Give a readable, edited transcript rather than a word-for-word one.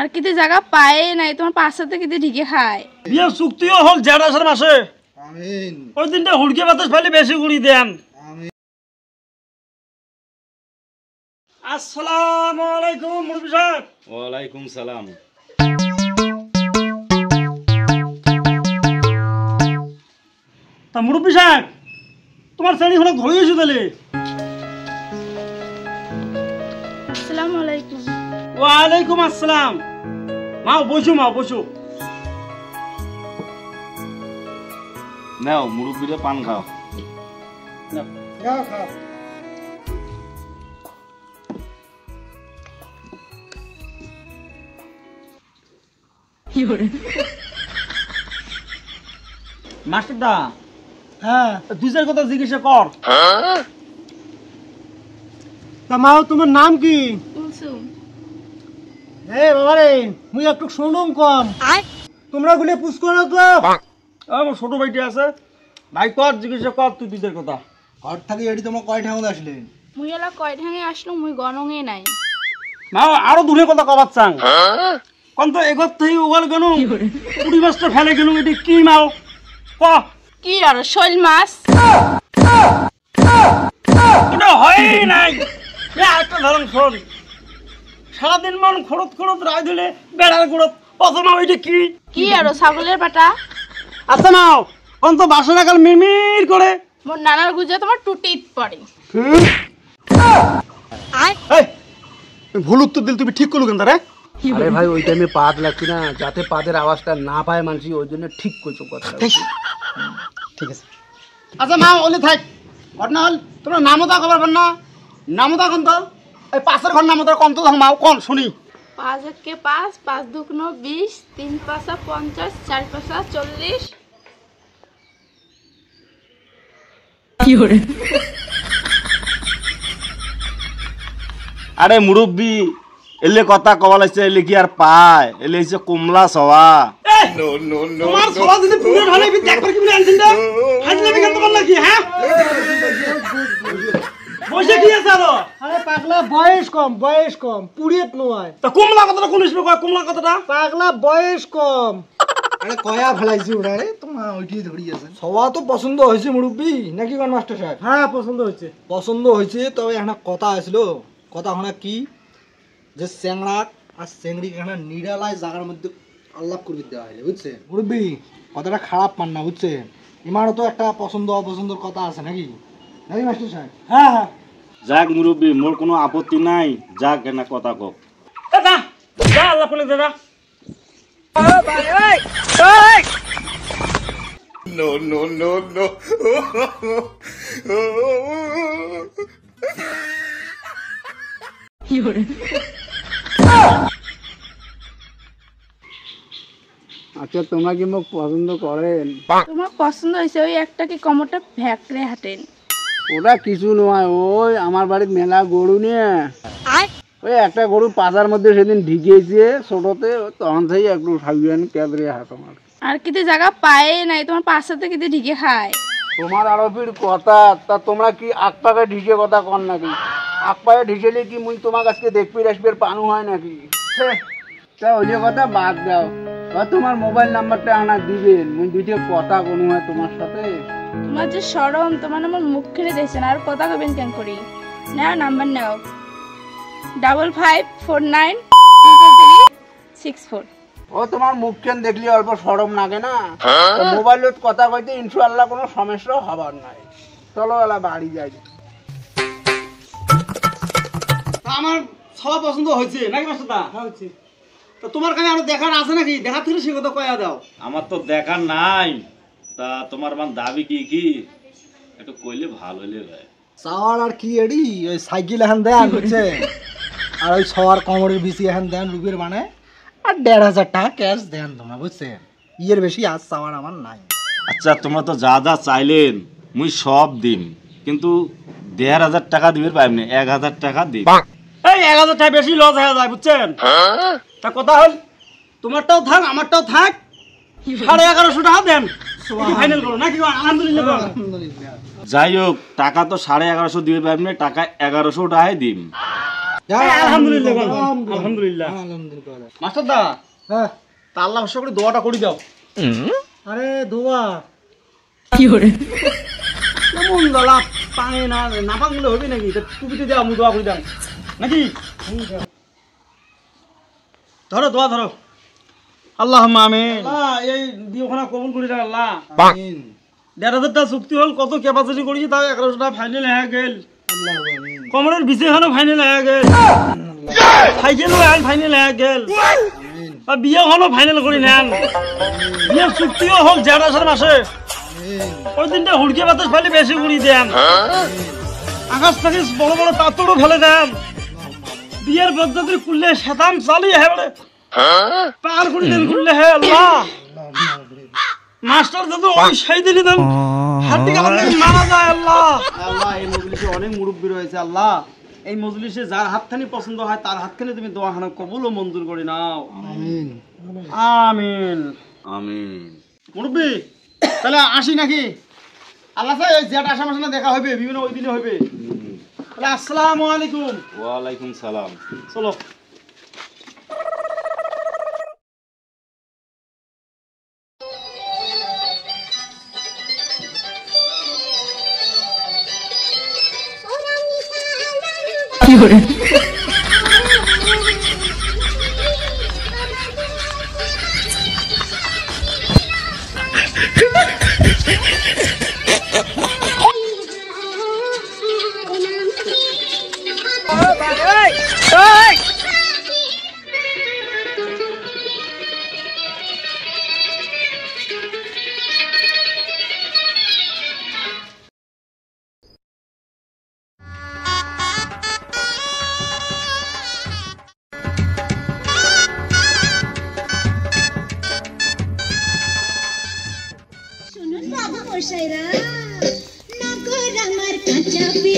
আর কিতে জায়গা পায় নাই তোমার পাশাতে কিতে ঢিকে খায় বিয়ে চুক্তিও হল জেঠ আসার মাসে আমিন ওই দিনটা হুড়কে বাতাস ফেলে বেশি গুড়ি দেন আমিন আসসালামু আলাইকুম মুরব্বি সাহেব ওয়ালাইকুম সালাম তা মুরব্বি সাহেব তোমার শ্রেণী হলো ঘুরিয়েছো তাহলে আসসালামু আলাইকুম ওয়ালাইকুম আসসালাম মাও বসো নাও মুরব্বিরে পান খাও খাও মাস্টারদা হ্যাঁ দুইটার কথা জিজ্ঞাসা কর তা মাও তোমার নাম কি কুলসুম বাবা রে মুই একটু শুনুম কম তোমরা গুলে পুষ করো তো আমার ছোট ভাইটি আছে ভাই কর জিজ্ঞাসা কর তুই দুইটার কথা ঘর থেকে এটি তোমার কয় ঠাকুর আসলেন মুই এলা কয় ঢাঙে আসলো মুই গনঙে নাই মা আরো দূরে কথা কবার চাং কোন তো এগত থেকে ওগাল গেল পুরি মাছটা ফেলে গেল এটি কি মাও ক কি আর শৈল মাছ ওটা হয় নাই একটা ধরন শোন সারাদিন মন খড়ত রায় দিলে বেড়ার গুড়ত প্রথম ওইটা কি কি আর ছাগলের পাটা আচ্ছা নাও কোন তো বাসা লাগাল মিরমির করে মোর নানার গুজে তোমার টুটিত পড়ে ভুল উত্তর দিল তুমি ঠিক করলো কেন রে আরে ভাই ওই টাইমে পাদ লাগছে না যাতে পাদের আওয়াজটা না পায় মানুষ ওই জন্য ঠিক করছো কথা ঠিক আছে আচ্ছা মা ওলে থাক ঘটনা হল তোমরা নামতা খবর না নামতা কোন তো এই পাশের ঘর নামতা কোন তো মাও কোন শুনি 5 একে 5 5 দুগুণ 20 3 পাঁচা 50 4 পাঁচা 40 আরে মুরব্বি এলে কথা কবালাইছে এলে কি আর পায় এলে হইছে কুমলা সওয়া তোমার সওয়া যদি পুরো ঢালাইবি দেখবার কি বলে আনছিস না ফাজলে বিকাল তোমার লাগি হ্যাঁ বসে কি আছে আরে পাগলা বয়স কম পুরিয়েত নয় তা কুমলা কথাটা কোন হিসেবে কয় কুমলা কথাটা পাগলা বয়স কম আরে কয়া ফেলাইছি ওরা রে তোমার ওইটি ধরি আছে সবা তো পছন্দ হয়েছে মুরব্বি নাকি কোন মাস্টার সাহেব হ্যাঁ পছন্দ হয়েছে তবে একটা কথা আসলো কথা হনা কি যে চ্যাংড়া আর চেংড়ি এখানে নিরালায় জায়গার মধ্যে আল্লাপ করে দেওয়া হয়েছে বুঝছে মুরব্বি কথাটা খারাপ মান না বুঝছে ইমারও তো একটা পছন্দ অপছন্দের কথা আছে নাকি নাকি মাস্টার সাহেব হ্যাঁ যাক মুরব্বি মোর কোনো আপত্তি নাই যাক এনা কথা কক দাদা যা আল্লাহ বলে দাদা No. আচ্ছা তোমরা কি মোক পছন্দ করেন তোমার পছন্দ হইছে ওই একটা কি কমরটা ভ্যাকরে হাঁটেন ওটা কিছু নয় ওই আমার বাড়ির মেলা গরু নিয়ে ওই একটা গরু পাজার মধ্যে সেদিন ঢিকেছে ছোটতে তখন থেকে একটু সাবিয়ান ক্যাবরে হাত আমার আর কিতে জায়গা পায় নাই তোমার পাশাতে কিতে ঢিকে খায় তোমার আরবির কথা তা তোমরা কি আক পাকে ঢিকে কথা কর নাকি আক পায়ে ঢিকেলে কি মুই তোমার কাছে দেখবি রাসবির পানু হয় নাকি তা ওই যে কথা বাদ দাও বা তোমার মোবাইল নাম্বারটা আনা দিবেন মুই দুইটা কথা কোনো হয় তোমার সাথে তোমার যে শরম তোমার আমার মুখ খেলে দেখছেন আর কথা কবেন কেন করি নাও নাম্বার নাও 55493364 ও তোমার মুখ কেন দেখলি অল্প শরম লাগে না মোবাইলত কথা কইতে ইনশাআল্লাহ কোনো সমস্যা হবার নাই চলো এলা বাড়ি যাই আমার সব পছন্দ হয়েছে নাকি মাস্টারদা হয়েছে তো তোমার কাছে আরো দেখার আছে নাকি দেখার থেকে সে কথা কয়া দাও আমার তো দেখা নাই তা তোমার মান দাবি কি একটু কইলে ভালো হইলে ভাই সাওয়ার আর কি এডি ওই সাইকেল এখন দেন হচ্ছে আর ওই সবার কোমরের বেশি এখন দেন রুপের মানে আর 1,500 টাকা ক্যাশ দেন তোমরা বুঝছেন ইয়ের বেশি আজ সাওয়ার আমার নাই আচ্ছা তোমরা তো যা চাইলেন মুই সব দিন কিন্তু 1,500 টাকা দিবে পাইবনি 1,000 টাকা দিই এই 1,000 টাকা বেশি লস হয়ে যায় বুঝছেন তা কথা হল তোমারটাও থাক আমারটাও থাক 1150 টাকা দেন ফাইনাল করো নাকি আলহামদুলিল্লাহ যাই হোক টাকা তো 1150 দিবে পাইবনি টাকা 1100 টাকাই দিম আলহামদুলিল্লাহ মাস্টার দা, হ্যাঁ তা আল্লাহ ভরসা করে দোয়াটা করে দাও। আরে দোয়া কেমন গলা পানি না না পাকলে হবে নাকি? টুপিতে দেওয়া আমি দোয়া করে দাম নাকি? ধরো দোয়া ধরো। আল্লাহ আমিন। এই বিয়েখানা কবুল করি না আল্লাহ। ১,৫০০ টাকা চুক্তি হল, কত ক্যাপাসিটি করেছি তাও ১১০০ টাকা ফাইনাল হয়ে গেল। কমরের বিছেখানো ফাইনাল হয়ে গেল, সাইকেলও ফাইনাল হয়ে গেল, আর বিয়েখানো ফাইনাল করে নেন। বিয়ের চুক্তিও হোক ১,৫০০ মাসে। ওই দিনটা হুড়কি বাতাস ফেলে বেশি উড়ি দেন, আকাশ থেকে বড় বড় পাথরও ফেলে দেন। বিয়ের পদ্ধতি করলে শতান চালিয়ে হেবড়ে পার করে দেন করলে হে আল্লাহ। মাস্টার দাদু ওই সেই দিনই দেন হাড্ডি কাটা মারা যায় আল্লাহ। আল্লাহ এই মজলিসে অনেক মুরব্বী রয়েছে আল্লাহ, এই মজলিসে যার হাতখানি পছন্দ হয় তার হাতখানি তুমি দোয়াখানা কবুল ও মঞ্জুর করে নাও। আমিন আমিন আমিন। মুরব্বী তাহলে আসি নাকি? আল্লাহ স্যার এই জেট আসার মাসে দেখা হবে, বিভিন্ন ওই দিনে হবে। তাহলে আসসালামু আলাইকুম। ওয়ালাইকুম সালাম। চলো। শুনুন বাবু মশাইরা, নগর আমার কাঁচা পিড়ি